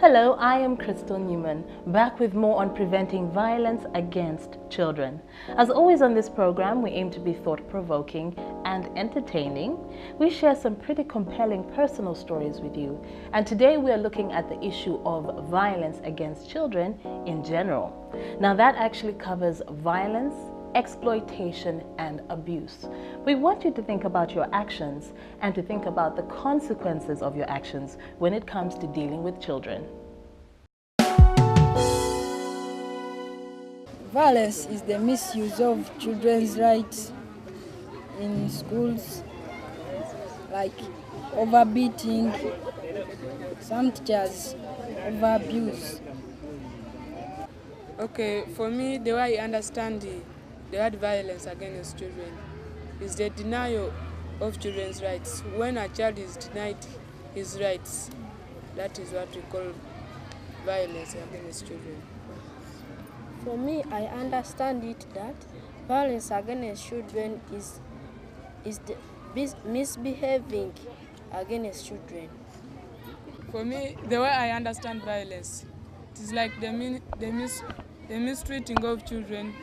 Hello, I am Crystal Newman, back with more on preventing violence against children. As always on this program, we aim to be thought-provoking and entertaining. We share some pretty compelling personal stories with you. And today we are looking at the issue of violence against children in general. Now that actually covers violence, exploitation, and abuse. We want you to think about your actions and to think about the consequences of your actions when it comes to dealing with children. Violence is the misuse of children's rights in schools, like overbeating, some teachers overabuse. Okay, for me, the way I understand the word violence against children is the denial of children's rights. When a child is denied his rights, that is what we call violence against children. For me, I understand it that violence against children is the misbehaving against children. For me, the way I understand violence, it is like the mistreating of children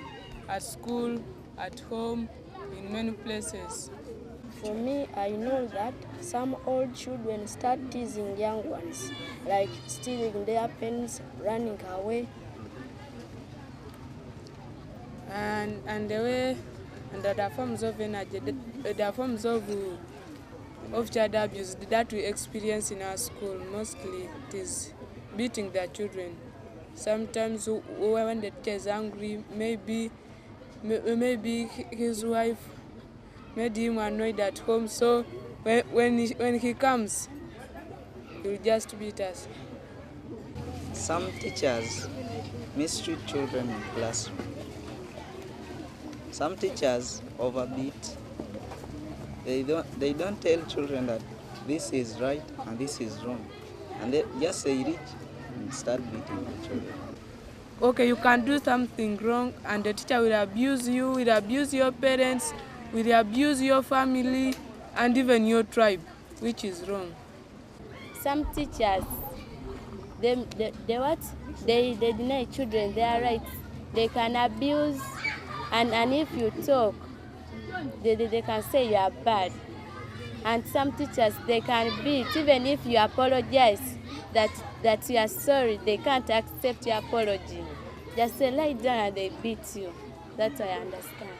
at school, at home, in many places. For me, I know that some old children start teasing young ones, like stealing their pens, running away. And the way and other forms of energy, the forms of child abuse that we experience in our school, mostly it is beating their children. Sometimes when the teacher is angry, maybe his wife made him annoyed at home, so when he comes, he will just beat us. Some teachers mistreat children in classroom. Some teachers overbeat. They don't tell children that this is right and this is wrong, and they just say it and start beating the children. Okay, you can do something wrong and the teacher will abuse you, will abuse your parents, will abuse your family and even your tribe, which is wrong. Some teachers, they deny children their rights. They can abuse, and if you talk, they can say you are bad. And some teachers, they can beat, even if you apologize that you are sorry, they can't accept your apology. Just say lie down and they beat you. That's what I understand.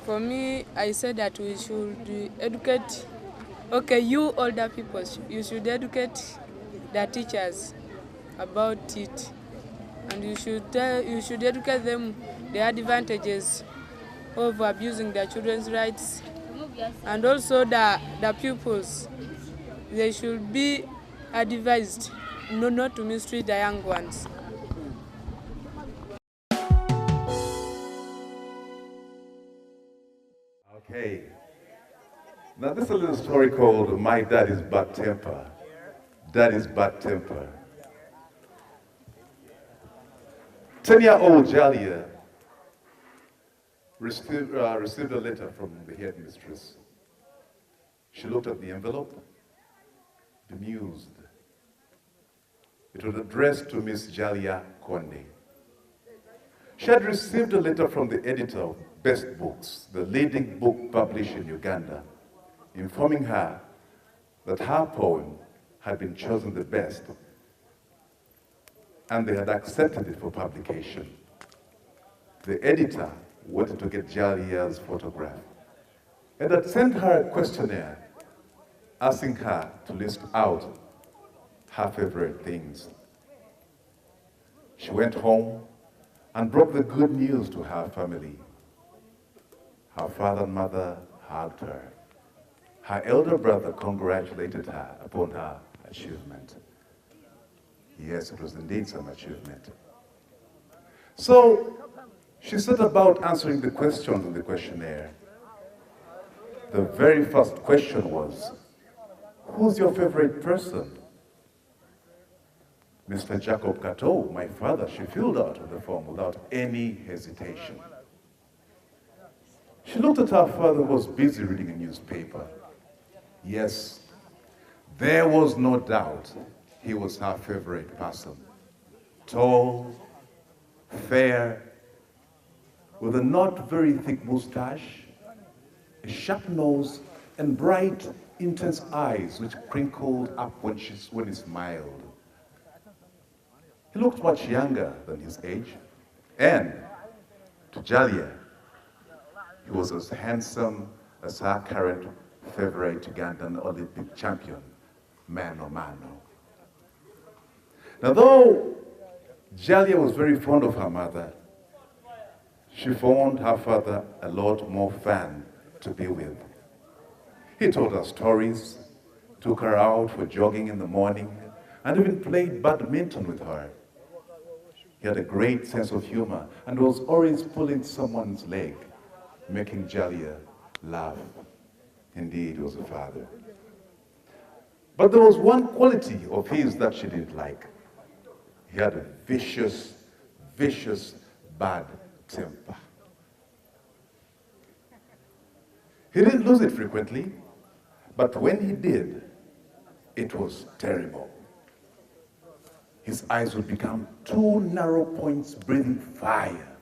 For me, I said that we should educate, okay, you older people, you should educate the teachers about it. And you should educate them the advantages of abusing their children's rights. And also the pupils, they should be advised not to mistreat the young ones. Okay. Now this is a little story called My Daddy's Bad Temper. Daddy's Bad Temper. 10-year-old Jalia received a letter from the headmistress. She looked at the envelope, bemused. It was addressed to Miss Jalia Konde. She had received a letter from the editor of Best Books, the leading book published in Uganda, informing her that her poem had been chosen the best and they had accepted it for publication. The editor wanted to get Jalia's photograph and had sent her a questionnaire asking her to list out her favorite things. She went home and broke the good news to her family. Her father and mother hugged her. Her elder brother congratulated her upon her achievement. Yes, it was indeed some achievement. So she set about answering the questions in the questionnaire. The very first question was, who's your favorite person? Mr. Jacob Kato, my father, she filled out the form without any hesitation. She looked at her father who was busy reading a newspaper. Yes, there was no doubt he was her favorite person. Tall, fair, with a not very thick mustache, a sharp nose, and bright, intense eyes which crinkled up when he smiled. He looked much younger than his age, and to Jalia, he was as handsome as her current favorite Ugandan Olympic champion, Mano Mano. Now, though Jalia was very fond of her mother, she found her father a lot more fun to be with. He told her stories, took her out for jogging in the morning, and even played badminton with her. He had a great sense of humor and was always pulling someone's leg, making Jalia laugh. Indeed, he was a father. But there was one quality of his that she didn't like. He had a vicious, bad temper. He didn't lose it frequently, but when he did, it was terrible. His eyes would become two narrow points breathing fire.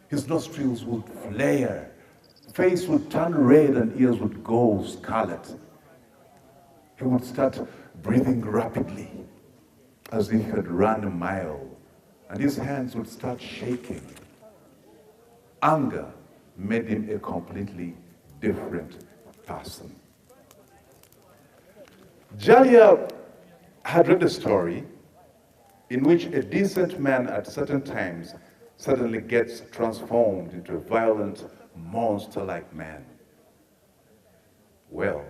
His nostrils would flare, face would turn red, and ears would go scarlet. He would start breathing rapidly, as if he had run a mile, and his hands would start shaking. Anger made him a completely different person. Jalia had read a story in which a decent man at certain times suddenly gets transformed into a violent, monster-like man. Well,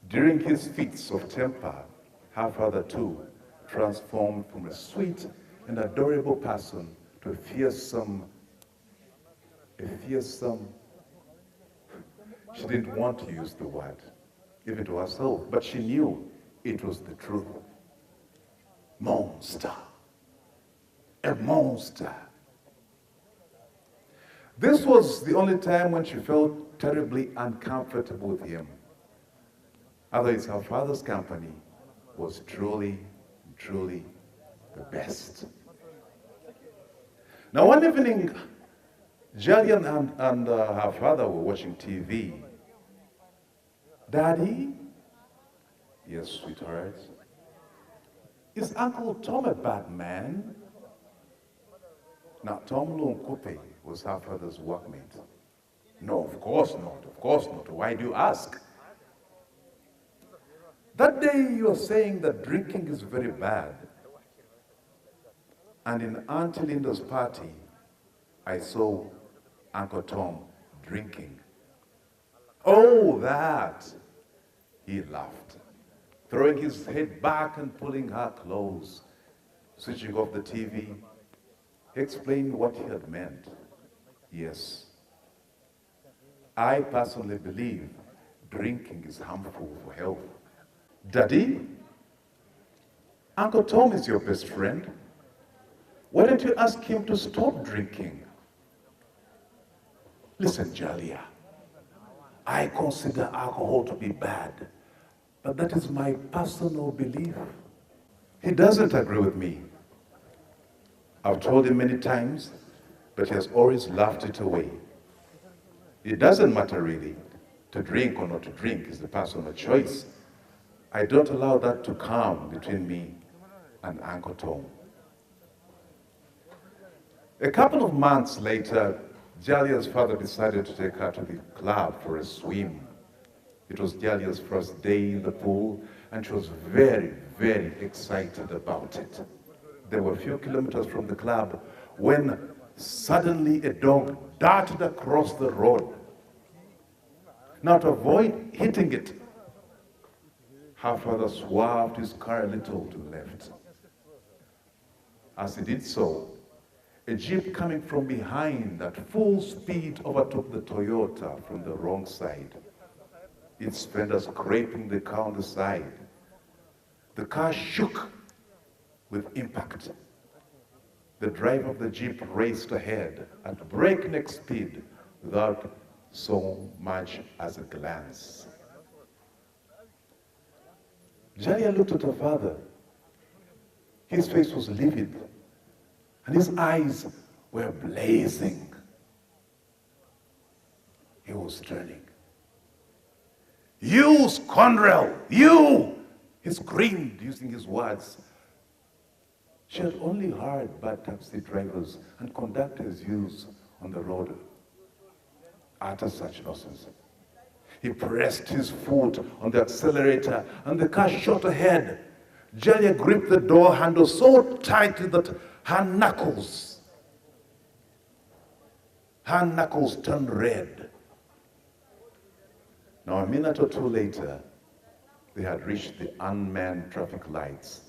during his fits of temper, her father too transformed from a sweet and adorable person to a fearsome, she didn't want to use the word, even to herself, but she knew it was the truth. Monster. A monster. This was the only time when she felt terribly uncomfortable with him. Otherwise, her father's company was truly the best. Now, one evening, Jillian and her father were watching TV. Daddy? Yes, sweetheart. Is Uncle Tom a bad man? Now, Tom Lunkupe was her father's workmate. No, of course not. Why do you ask? That day you were saying that drinking is very bad. And in Auntie Linda's party, I saw Uncle Tom drinking. Oh, that! He laughed, throwing his head back and pulling her close. Switching off the TV, he explained what he had meant. Yes, I personally believe drinking is harmful for health. Daddy, Uncle Tom is your best friend. Why don't you ask him to stop drinking? Listen, Jalia, I consider alcohol to be bad, but that is my personal belief. He doesn't agree with me. I've told him many times, but he has always laughed it away. It doesn't matter really. To drink or not to drink is the personal choice. I don't allow that to come between me and Uncle Tom. A couple of months later, Jalia's father decided to take her to the club for a swim. It was Jalia's first day in the pool, and she was very excited about it. They were a few kilometers from the club when suddenly a dog darted across the road. Now, to avoid hitting it, her father swerved his car a little to the left. As he did so, a jeep coming from behind at full speed overtook the Toyota from the wrong side, its fender scraping the car on the side. The car shook with impact. The driver of the jeep raced ahead at breakneck speed without so much as a glance. Jalia looked at her father His face was livid, and his eyes were blazing. He was turning. "You scoundrel, you!" He screamed, using his words. She had only heard bad taxi drivers and conductors use on the road utter such nonsense. He pressed his foot on the accelerator and the car shot ahead. Jalia gripped the door handle so tightly that her knuckles turned red. Now, a minute or two later, they had reached the unmanned traffic lights.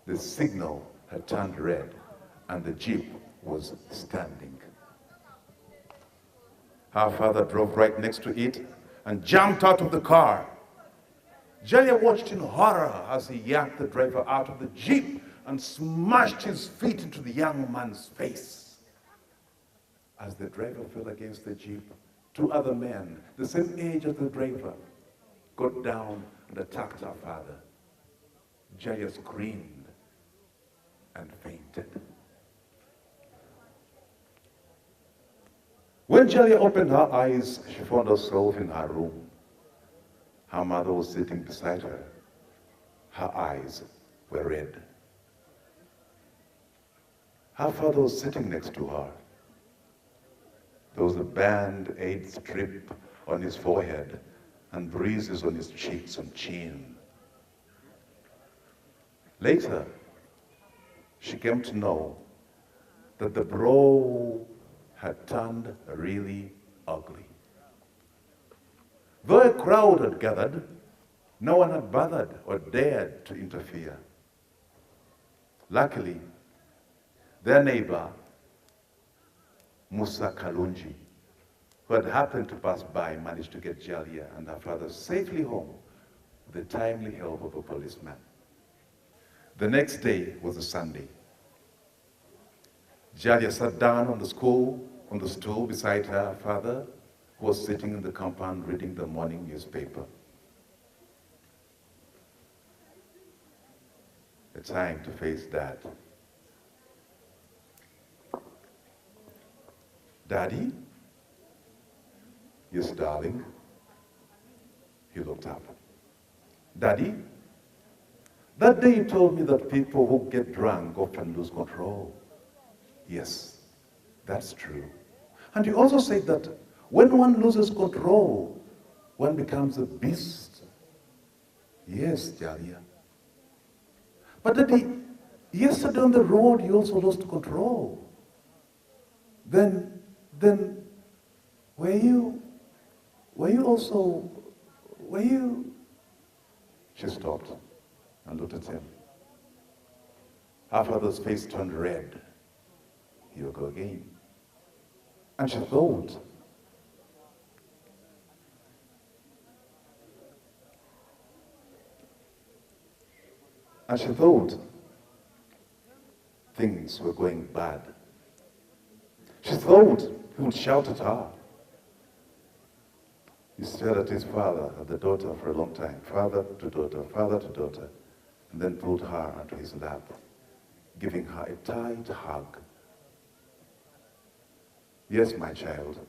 The signal had turned red, and the jeep was standing. Her father drove right next to it and jumped out of the car. Jalia watched in horror as he yanked the driver out of the jeep and smashed his feet into the young man's face. As the driver fell against the jeep, two other men, the same age as the driver, got down and attacked her father. Jalia screamed and fainted. When Jalia opened her eyes, she found herself in her room. Her mother was sitting beside her. Her eyes were red. Her father was sitting next to her. There was a band-aid strip on his forehead and bruises on his cheeks and chin. Later, she came to know that the brawl had turned really ugly. Though a crowd had gathered, no one had bothered or dared to interfere. Luckily, their neighbor, Musa Kalunji, who had happened to pass by, managed to get Jalia and her father safely home with the timely help of a policeman. The next day was a Sunday. Jalia sat down on the stool beside her father, who was sitting in the compound reading the morning newspaper. The time to face Dad. "Daddy?" "Yes, darling." He looked up. "Daddy, that day you told me that people who get drunk often lose control." "Yes, that's true. And you also said that when one loses control, one becomes a beast." "Yes, Jalia." "But Daddy, yesterday on the road you also lost control. Then, were you? She stopped and looked at him. Her father's face turned red. "Here we go again." And she thought, things were going bad. She thought he would shout at her. He stared at his father, at the daughter for a long time, father to daughter, and then pulled her onto his lap, giving her a tight hug. "Yes, my child,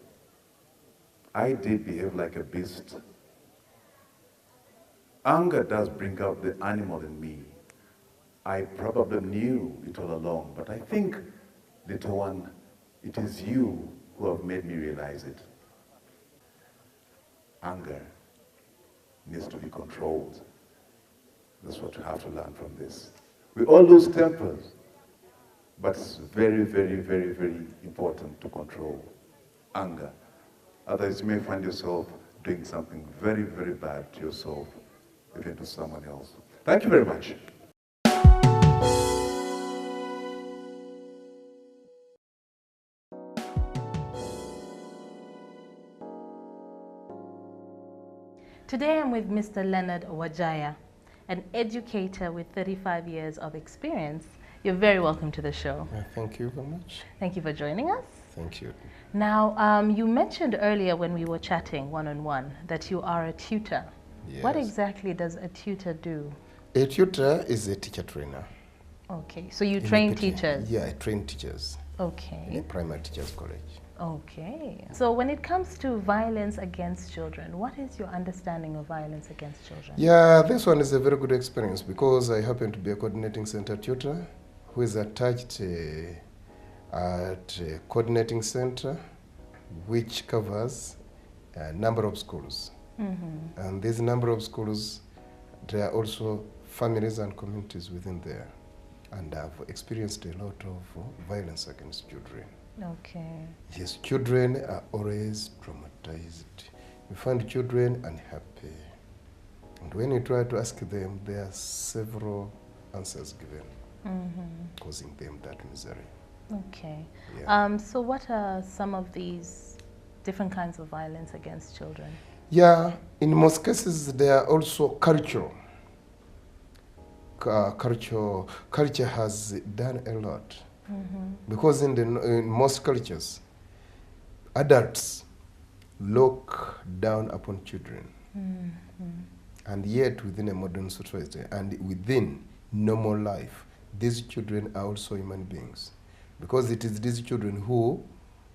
I did behave like a beast. Anger does bring out the animal in me. I probably knew it all along, but I think, little one, it is you who have made me realize it. Anger needs to be controlled. That's what you have to learn from this. We all lose tempers, but it's very, very, very, very important to control anger. Otherwise, you may find yourself doing something very, very bad to yourself, even to someone else. Thank you very much. Today I'm with Mr. Leonard Wajaya, an educator with 35 years of experience. You're very welcome to the show. Thank you very much. Thank you for joining us. Thank you. Now, you mentioned earlier when we were chatting one-on-one that you are a tutor. Yes. What exactly does a tutor do? A tutor is a teacher trainer. Okay, so you In train a PT teachers? Yeah, I train teachers in a Okay. primary teachers college. Okay. So when it comes to violence against children, what is your understanding of violence against children? Yeah, this one is a very good experience because I happen to be a coordinating center tutor who is attached at a coordinating center which covers a number of schools. And this number of schools, there are also families and communities within there. And I've experienced a lot of violence against children. Okay. Yes, children are always traumatized. You find children unhappy. And when you try to ask them, there are several answers given, causing them that misery. Okay. Yeah. So what are some of these different kinds of violence against children? Yeah, in most cases, they are also cultural. Culture has done a lot. Because in most cultures, adults look down upon children. And yet within a modern society and within normal life, these children are also human beings. Because it is these children who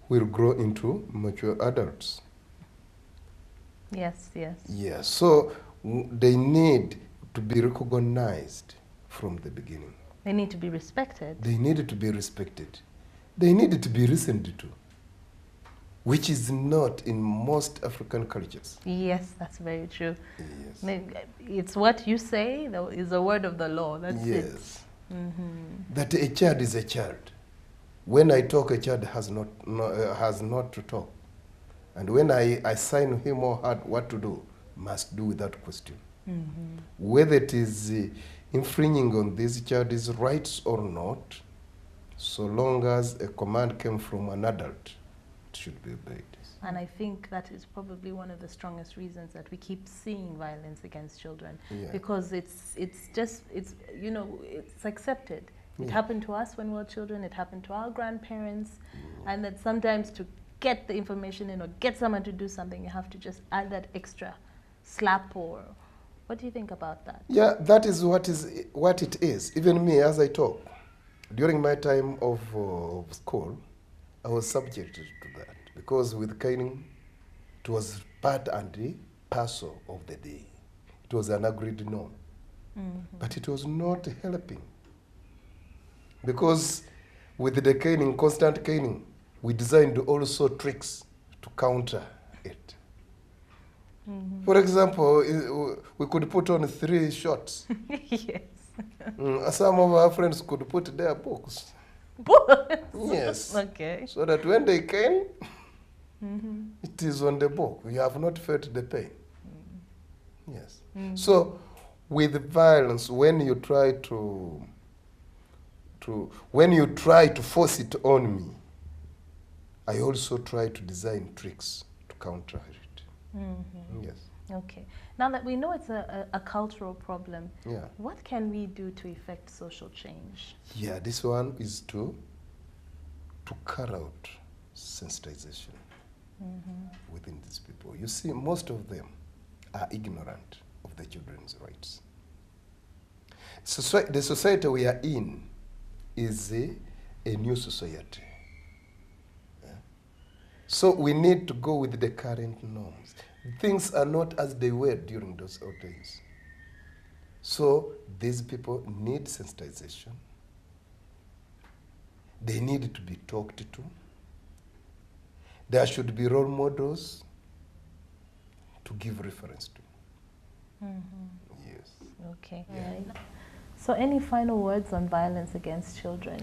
will grow into mature adults. Yes, yes. Yes, so they need to be recognized from the beginning. They need to be respected. They need to be respected. They need to be listened to, which is not in most African cultures. Yes, that's very true. Yes. It's what you say that is a word of the law. That's it. Yes. That a child is a child. When I talk, a child has not to talk. And when I assign him or her what to do, must do without question. Whether it is infringing on this child's rights or not, so long as a command came from an adult, it should be obeyed. And I think that is probably one of the strongest reasons that we keep seeing violence against children, because it's accepted. It happened to us when we were children. It happened to our grandparents, and that sometimes to get the information in or get someone to do something, you have to just add that extra slap. Or what do you think about that? Yeah, that is what it is. Even me, as I talk, during my time of school, I was subjected to that because with caning, it was part and parcel of the day. It was an agreed norm, but it was not helping because with the caning, constant caning, we designed also tricks to counter it. For example, we could put on 3 shots. Yes. Some of our friends could put their books. Yes. Okay. So that when they came, it is on the book. You have not felt the pain. Yes. So with violence, when you try to force it on me, I also try to design tricks to counter it. Yes. Okay. Now that we know it's a cultural problem, Yeah. what can we do to effect social change? Yeah, this one is to carry out sensitization within these people. You see, most of them are ignorant of the children's rights. The society we are in is a new society. So we need to go with the current norms. Things are not as they were during those old days. So these people need sensitization. They need to be talked to. There should be role models to give reference to. Yes. Okay. Yeah. Right. So any final words on violence against children?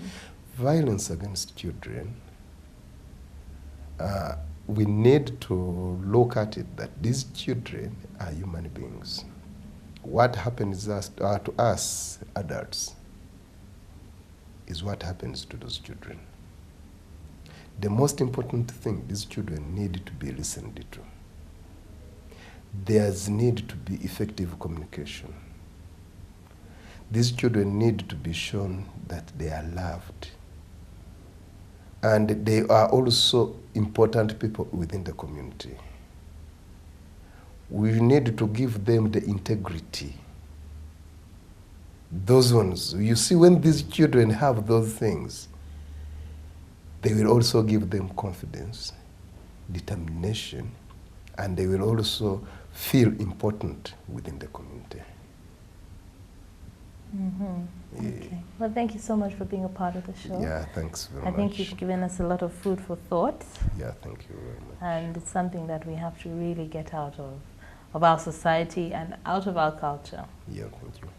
Violence against children, we need to look at it that these children are human beings. What happens to us adults is what happens to those children. The most important thing, these children need to be listened to. There's need to be effective communication. These children need to be shown that they are loved. And they are also important people within the community. We need to give them the integrity those ones, you see, when these children have those things, they will also give them confidence, determination, and they will also feel important within the community. Okay. Well, thank you so much for being a part of the show. Yeah, thanks very much. I think you've given us a lot of food for thought. Yeah, thank you very much. And it's something that we have to really get out of our society and out of our culture. Yeah, thank you.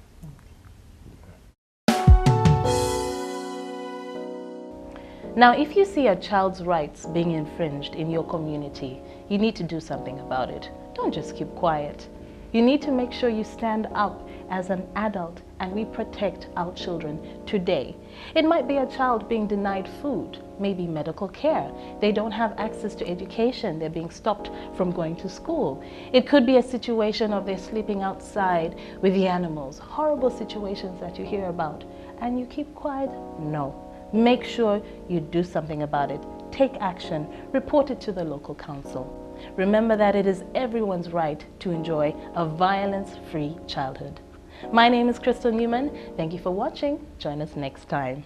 Now, if you see a child's rights being infringed in your community, you need to do something about it. Don't just keep quiet. You need to make sure you stand up as an adult and we protect our children today. It might be a child being denied food, maybe medical care. They don't have access to education. They're being stopped from going to school. It could be a situation of they're sleeping outside with the animals. Horrible situations that you hear about. And you keep quiet? No. Make sure you do something about it. Take action. Report it to the local council. Remember that it is everyone's right to enjoy a violence-free childhood. My name is Crystal Newman. Thank you for watching. Join us next time.